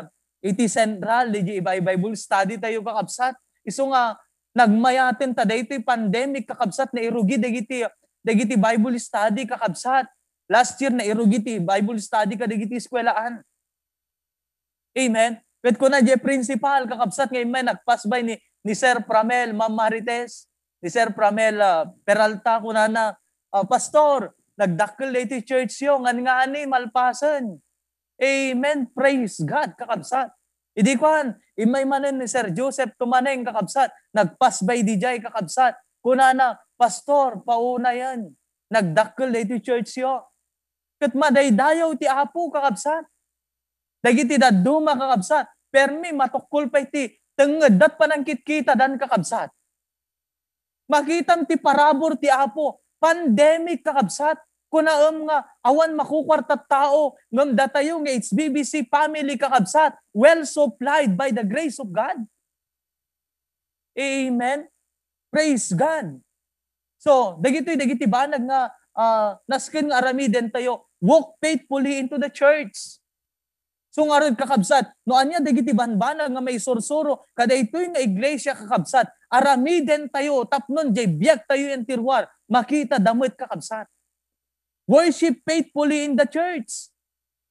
central, di jay Bible study tayo kakabsat. Iso nga, nagmayaten ta daytoy pandemic kakabsat na irugi dagiti Bible study kakabsat. Last year na irugi ti Bible study kadagiti eskwelahan. Amen. Ket kuna je principal kakabsat ngay may nagpasbay ni Sir Pramel Ma'am Marites, ni Sir Pramel Peralta kunana pastor nagdakkel iti church yo nga ani malpasen. Amen. Praise God kakabsat. Idi kuan, imay manen ni Sir Joseph tumaneng kakabsat, nagpasbay di jay kakabsat, kunana, pastor, pauna yan, nagdakkel iti church yo. Kat madaydayaw ti Apo kakabsat. Dagiti daduma kakabsat, permi matukul pa iti, tenged dat panangkit kita dan kakabsat. Makitam ti parabor ti Apo, pandemic kakabsat, kunaam nga awan makukwartat tao ngam datayo nga HBBC family kakabsat well supplied by the grace of God. Amen. Praise God. So, dagiti banag nga nasken nga aramiden tayo, walk faithfully into the church. So nga rin kakabsat, no anya dagiti banbanag nga may sursuro, kada ito'y nga iglesia kakabsat, aramiden tayo, tapnon jay biyak tayo yung tirwar, makita damit kakabsat. Worship faithfully in the church.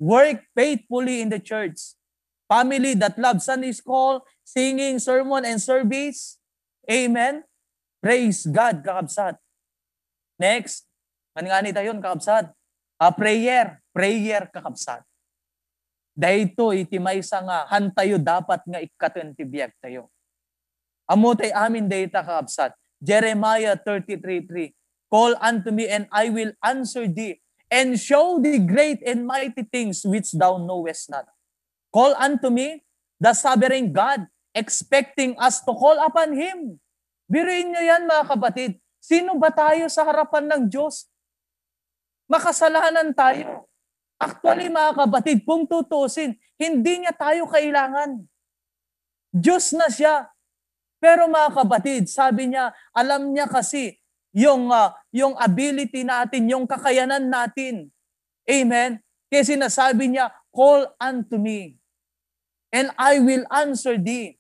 Work faithfully in the church. Family that loves Sunday school, singing, sermon, and service. Amen. Praise God, kakabsat. Next, kaningani tayo, kakabsat. Prayer. Prayer, kakabsat. Dahito iti maysa nga hantayo dapat nga ikaten ti biag tayo. Amo tay amin dayta kakabsat. Jeremiah 33:3. Call unto me and I will answer thee and show thee great and mighty things which thou knowest not. Call unto me, the sovereign God, expecting us to call upon Him. Biruin nyo yan mga kapatid. Sino ba tayo sa harapan ng Diyos? Makasalanan tayo. Actually mga kapatid, kung tutusin, hindi niya tayo kailangan. Diyos na siya. Pero mga kapatid, sabi niya, alam niya kasi yung ability natin, yung kakayanan natin. Amen? Kaya sinasabi niya, call unto me, and I will answer thee.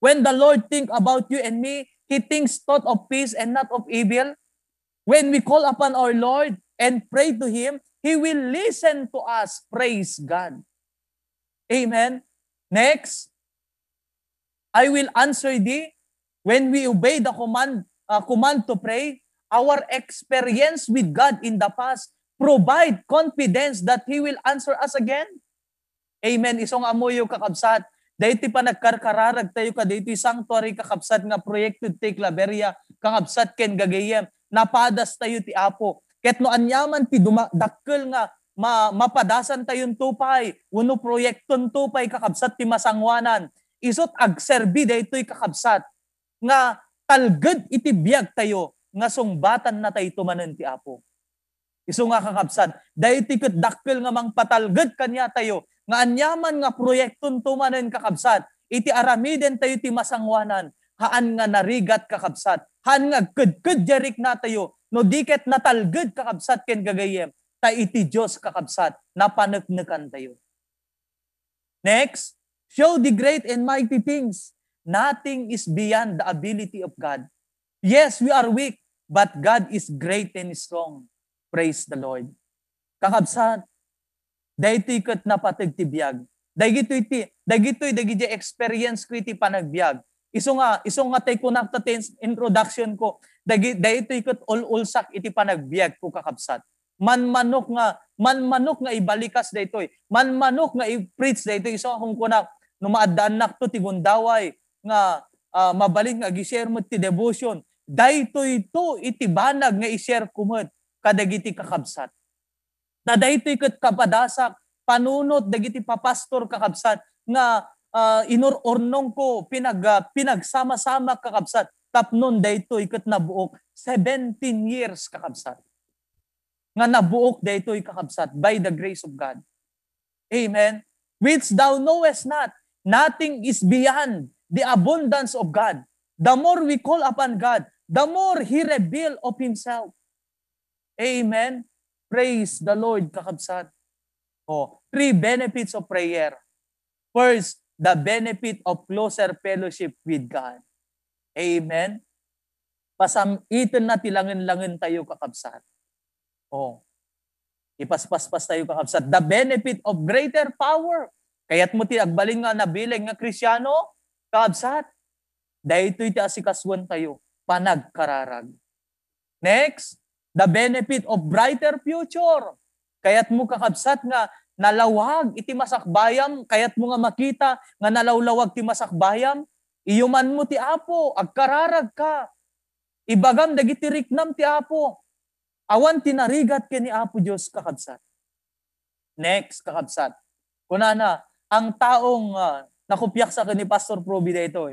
When the Lord think about you and me, He thinks thought of peace and not of evil. When we call upon our Lord and pray to Him, He will listen to us. Praise God. Amen? Next, I will answer thee. When we obey the command to pray, our experience with God in the past provide confidence that He will answer us again. Amen. Isong amuyo kakabsat. Dahiti pa nagkarkararag tayo ka dito sanctuary kakabsat nga proyekto ti Claveria kakabsat ken gagayem. Napadas tayo ti Apo. Ket no anyaman ti dakkel nga mapadasan tayong tupay. Uno proyekton tupay kakabsat ti masangwanan. Isot agserbi daytoy kakabsat nga talged iti biag tayo nga sungbatan na tayo tumanen ti Apo. Isu nga kakabsat, dahiti ket dakkel nga mangpatalged kanya tayo, nga anyaman nga proyekton tumanen kakabsat, iti aramiden tayo ti masangwanan, haan nga narigat kakabsat, haan nga kedked jerik na tayo, no diket natalged kakabsat ken gagayem, ta iti Dios kakabsat, napaneknekan tayo. Next, show the great and mighty things. Nothing is beyond the ability of God. Yes, we are weak, but God is great and strong. Praise the Lord. Kakabsat, dahiti ket napateg ti biag, dagiti experience ko iti panagbiag. Iso nga tay kunakta introduction ko, dagitoy ket ulsak iti panagbiag ko kakabsat. Manmanok nga ibalikas daytoy. Manmanok nga i-preach daytoy. Iso akong kunak no maaddanak to ti gundaway nga mabalin nga gi-share mo ti devotion. Daytoy to iti banag nga i-share ko met kadagiti kakabsat. Na daytoy ket kapadasak panunot dagiti papastor kakabsat nga inurornong ko pinagsama-sama kakabsat tapnon daytoy ket nabuok 17 years kakabsat. Nga nabuok daytoy kakabsat by the grace of God. Amen. Which thou knowest not, nothing is beyond the abundance of God. The more we call upon God, the more He reveal of Himself. Amen. Praise the Lord kakabsat. 3 benefits of prayer. First, the benefit of closer fellowship with God. Amen. Pasamitan na tilangin-langin tayo kakabsat. Ipaspas-pas tayo kakabsat. The benefit of greater power. Kaya't mo ti agbalin nga nabiling nga Krisyano, kakabsat. Dahito iti asikaswan tayo, panagkararag. Next, the benefit of brighter future. Kaya't mo kakabsat nga nalawag iti masakbayam, kaya't mo nga makita nga nalawlawag ti masakbayam, iyuman mo ti Apo, agkararag ka. Ibagam dagiti riknam ti Apo. Awan tinarigat ken ni Apo Dios kakabsat. Next kakabsat. Kunana, ang taong nakupyak sa ni Pastor Proby dito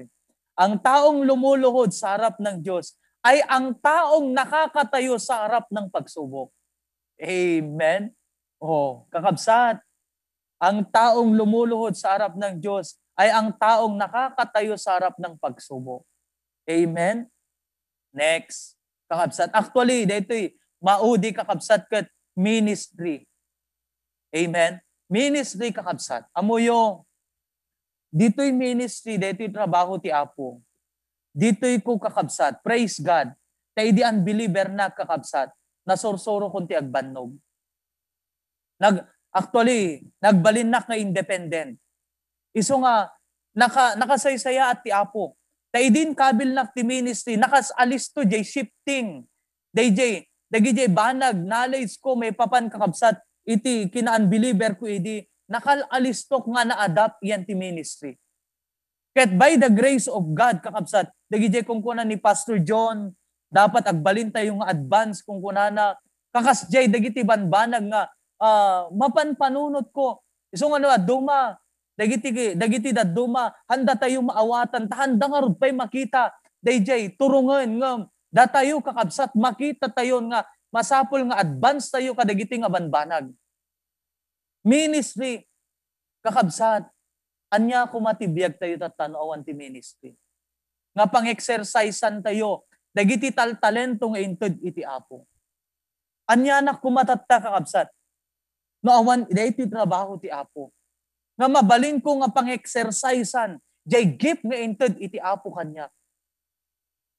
ang taong lumuluhod sa harap ng Diyos ay ang taong nakakatayo sa harap ng pagsubok. Amen. Kakabsat, ang taong lumuluhod sa harap ng Diyos ay ang taong nakakatayo sa harap ng pagsubok. Amen. Next, kakabsat. Actually, dito'y maudi kakabsat ket ministry. Amen. Ministry kakabsat. Amuyo, dito'y ministry, dito'y trabaho ti Apo. Dito'y ko kakabsat. Praise God. Kay di unbeliever na kakabsat. Nasursuro kunti agbannog. Nagbalinak nga independent. Iso nga, nakasaysaya at ti Apo. Tay din kabil nak ti ministry, nakasalis to jay shifting. Dagijay banag, knowledge ko, may papan kakabsat, iti kina-unbeliever ko idi, nakalistok nga na-adapt yan ti ministry. Ket by the grace of God, kakabsat, dagijay kung kuna ni Pastor John, dapat agbalin tayo nga advance kung kuna na, kakasjay, dagiti banbanag nga, mapanpanunot ko. Iso nga duma, dagiti da duma, handa tayo maawatan, handa nga rod pa'y makita, dayjay, turungan nga, da tayo kakabsat, makita tayo nga, masapol nga advance tayo kadagiti nga banbanag. Ministry, kakabsat, anya kumatibiyag tayo tatanawan ti ministry. Nga pang-exercisean tayo, dagiti talento nga inted iti Apo. Anya na kumatatta kakabsat, no awan, iti trabaho ti Apo. Nga mabalin ko nga pang-exercisean, jay gift nga inted iti Apo kanya.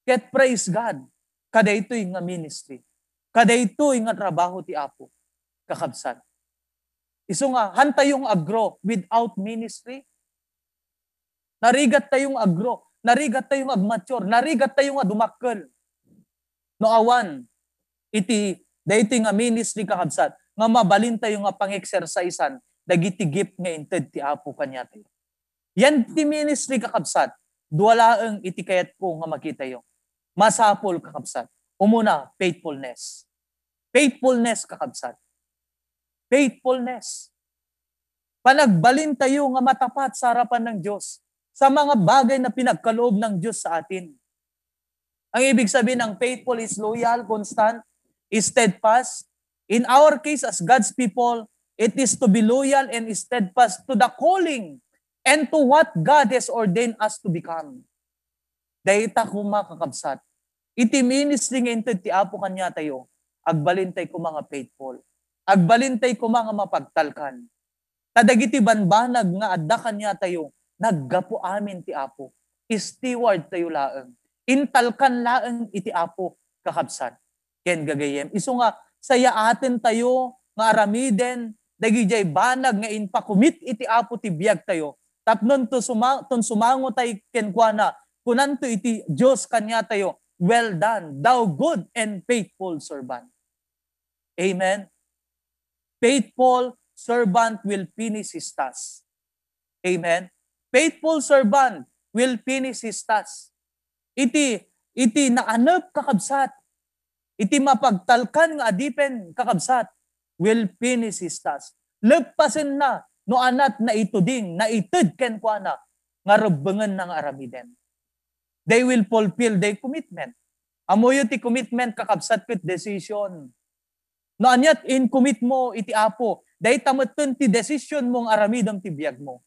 Ket praise God, kada ito'y nga ministry. Kada ito'y nga trabaho ti Apo. Kakabsat. Iso nga, hanta yung agro without ministry. Narigat tayong agro, narigat tayong agmature, narigat tayong dumakkel. No awan, dahito nga ministry kakabsat, nga mabalin tayo nga pang-exercisean, dagiti gift nga inted ti Apo kanya tayo. Yan ti ministry kakabsat, duwalaeng iti kayat ko nga makita yo. Masapol kakabsat. Umuna, faithfulness. Faithfulness kakabsat. Faithfulness. Panagbalin tayo nga matapat sa harapan ng Diyos sa mga bagay na pinagkaloob ng Diyos sa atin. Ang ibig sabihin ng faithful is loyal, constant, is steadfast. In our case as God's people, it is to be loyal and steadfast to the calling and to what God has ordained us to become. Dahita kumakakabsat. Iti ministry nga inted ti Apo kanya tayo, agbalintay ko mga faithful. Agbalintay ko mga mapagtalkan. Kadagiti banbanag nga adda kanya tayo, naggapo amin ti Apo. Steward tayo laeng. Intalkan laeng iti Apo kakabsat. Ken gagayem. Iso nga, saya atin tayo nga aramiden, dagijay banag nga inpakumit iti Apo ti biag tayo. Tapnon ton sumango tay kenkwana, kunan to iti Diyos kanya tayo, well done, thou good and faithful servant. Amen. Faithful servant will finish his task. Amen. Faithful servant will finish his task. Iti naanap kakabsat. Iti mapagtalkan nga adipen kakabsat will finish his task. Leppasen na no anat na ituding na ited ken kuana nga rebengen ng aramiden. They will fulfill their commitment. Amoyo ti commitment kakabsat ket decision. No anyat in commit mo iti Apo, dahi tametten ti decision mong aramidem ti biag mo.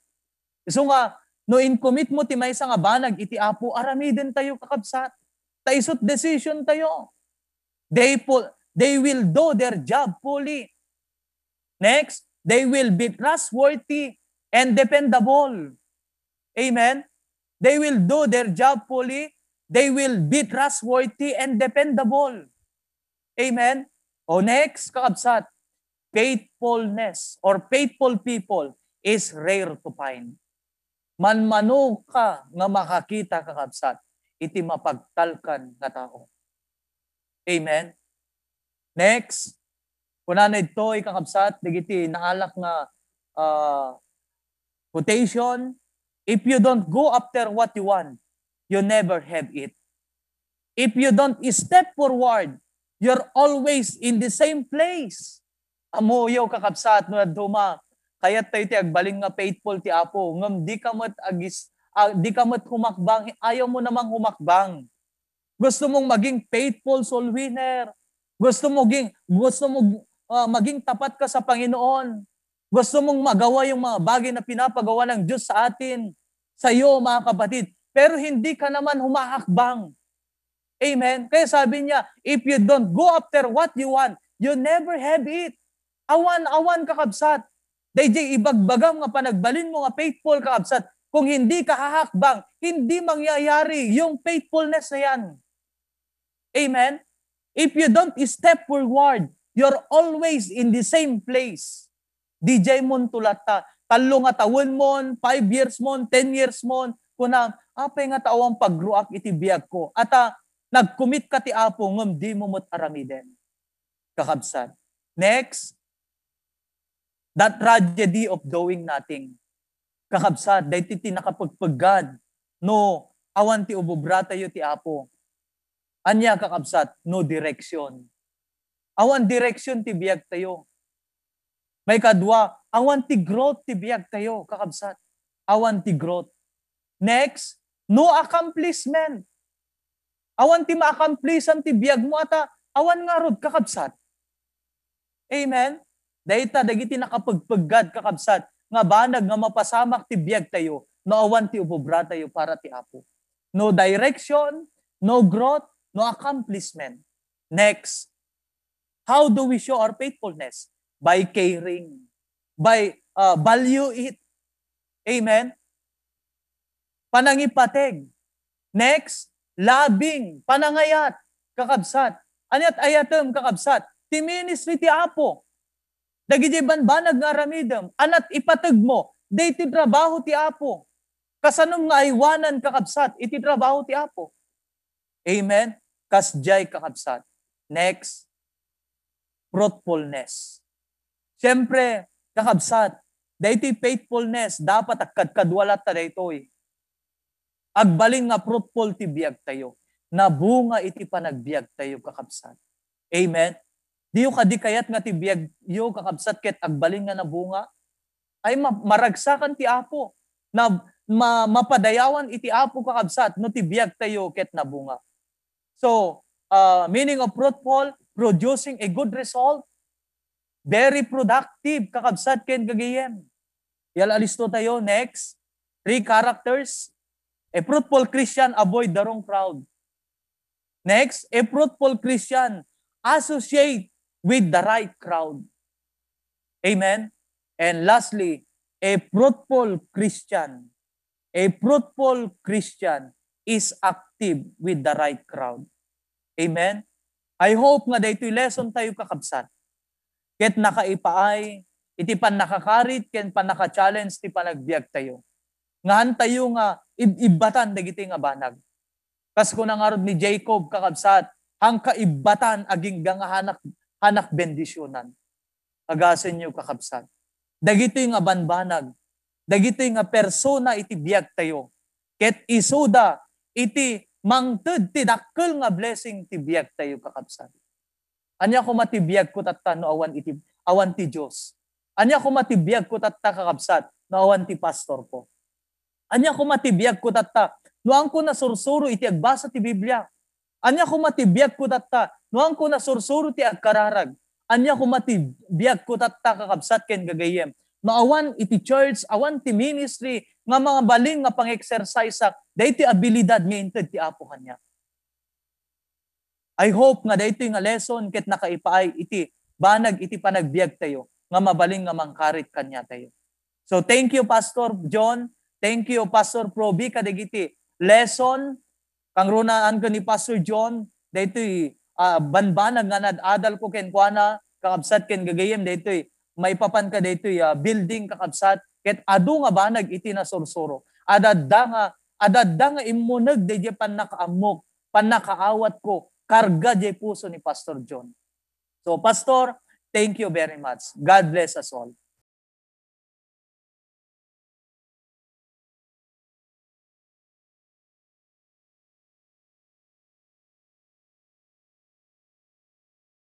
So nga, no in commit mo ti maysa nga banag iti Apo, aramiden tayo kakabsat. Taisot decision tayo. They will do their job fully. Next, they will be trustworthy and dependable. Amen? They will do their job fully. They will be trustworthy and dependable. Amen? O next, kakabsat, faithfulness or faithful people is rare to find. Manmano ka nga makakita kakabsat, iti mapagtalkan nga tao. Amen? Next, kunan ito kakabsat, digiti naalak nga quotation, if you don't go after what you want, you never have it. If you don't step forward, you're always in the same place. Amoyo kakabsat no duma. Kaya tayo ti agbaling nga faithful ti Apo. Ngam di ka mat humakbang, ayaw mo namang humakbang. Gusto mong maging faithful soul winner. Gusto mo maging tapat ka sa Panginoon. Gusto mong magawa yung mga bagay na pinapagawa ng Diyos sa atin, sa iyo mga kapatid. Pero hindi ka naman humahakbang. Amen? Kaya sabi niya, if you don't go after what you want, you never have it. Awan kakabsat. Dayjay ibagbagam nga panagbalin mo nga faithful kakabsat. Kung hindi ka hahakbang, hindi mangyayari yung faithfulness na yan. Amen? If you don't step forward, you're always in the same place. DJ mon tulata, talo nga tawon mon, 5 years mon, 10 years mon, kunang, apay nga tawang pagruak iti biyag ko. Ata, nag-commit ka ti Apo, ngam di mo mo't aramiden. Kakabsat. Next, that tragedy of doing nothing. Kakabsat, dahi ti nakapagpagad, no, awan ti ububra tayo ti Apo. Anya kakabsat, no direction. Awan direction ti biyag tayo. May kadwa, awan ti growth ti biyag tayo, kakabsat. Awan ti growth. Next, no accomplishment. Awan ti ma-accomplisan ti biyag mo ata, awan nga rod kakabsat. Amen? Dahita, dagiti nakapagpagad kakabsat, nga banag nga mapasamak ti biyag tayo, no awan ti ububra tayo para ti Apo. No direction, no growth, no accomplishment. Next, how do we show our faithfulness? By caring, by value it. Amen? Panangipateg. Next, labing, panangayat, kakabsat. Anyat ayatem kakabsat. Ti ministry ti Apo. Dagiti banbanag nga aramidem. Anat ipateg mo. Day ti trabaho ti Apo. Kasanong nga aywanan kakabsat. Iti trabaho ti Apo. Amen? Kasjay kakabsat. Next, fruitfulness. Siyempre, kakabsat. Day ti faithfulness. Dapat akadkadwalat ta daytoy. Agbaling nga fruitful ti biyag tayo. Nabunga iti panagbiag tayo kakabsat. Amen? Diyo kadikayat nga ti biyag yo kakabsat ket agbaling nga nabunga. Ay maragsakan ti Apo. Na mapadayawan iti Apo kakabsat no ti biyag tayo ket nabunga. So, meaning of fruitful, producing a good result. Very productive kakabsat ken gagayem. Yala alisto tayo. Next, 3 characters. A fruitful Christian avoid the wrong crowd. Next, a fruitful Christian associate with the right crowd. Amen? And lastly, a fruitful Christian is active with the right crowd. Amen? I hope nga daytoy lesson tayo kakabsat. Ket nakaipaay, iti pan nakakarit ken pan naka-challenge ti panagbiag tayo. Ngahan tayo nga ibatan dagiti nga banag. Kas ko nangarod ni Jacob kakabsat, hang kaibatan aging hanak bendisyonan. Agasin nyo kakabsat. Dagito nga banbanag, dagito nga persona iti biag tayo. Ket isuda iti mangted ti dakkel nga blessing ti biag tayo kakabsat. Anya ko matibiyag ko tatta no awan ti Dios. Anya ko matibiyag ko tatta kakabsat no awan ti pastor ko. Anya ko matibiyag ko tatta no ang ko nasursuro iti agbasa ti Biblia. Anya ko matibiyag ko tatta no ang ko nasursuro ti agkararag. Anya ko matibiyag ko tatta kakabsat ken gagayem. No awan iti church, awan ti ministry nga mga baling nga pang-exercise dahiti abilidad nga inted ti Apo kanya. I hope nga dahito nga lesson ket nakaipaay iti banag iti panagbiag tayo nga mabaling nga mangkarit kanya tayo. So thank you Pastor John, thank you Pastor Proby kadagiti lesson kang runaan ko ni Pastor John dahito banbanag nga nadadal ko ken kuana kakabsat ken gagayem dahito may papan ka dahito building kakabsat ket adu nga banag iti nasursuro. Adadda nga imuneg dayjay pan nakaamok, pan nakaawat ko karga di puso ni Pastor John. So, Pastor, thank you very much. God bless us all.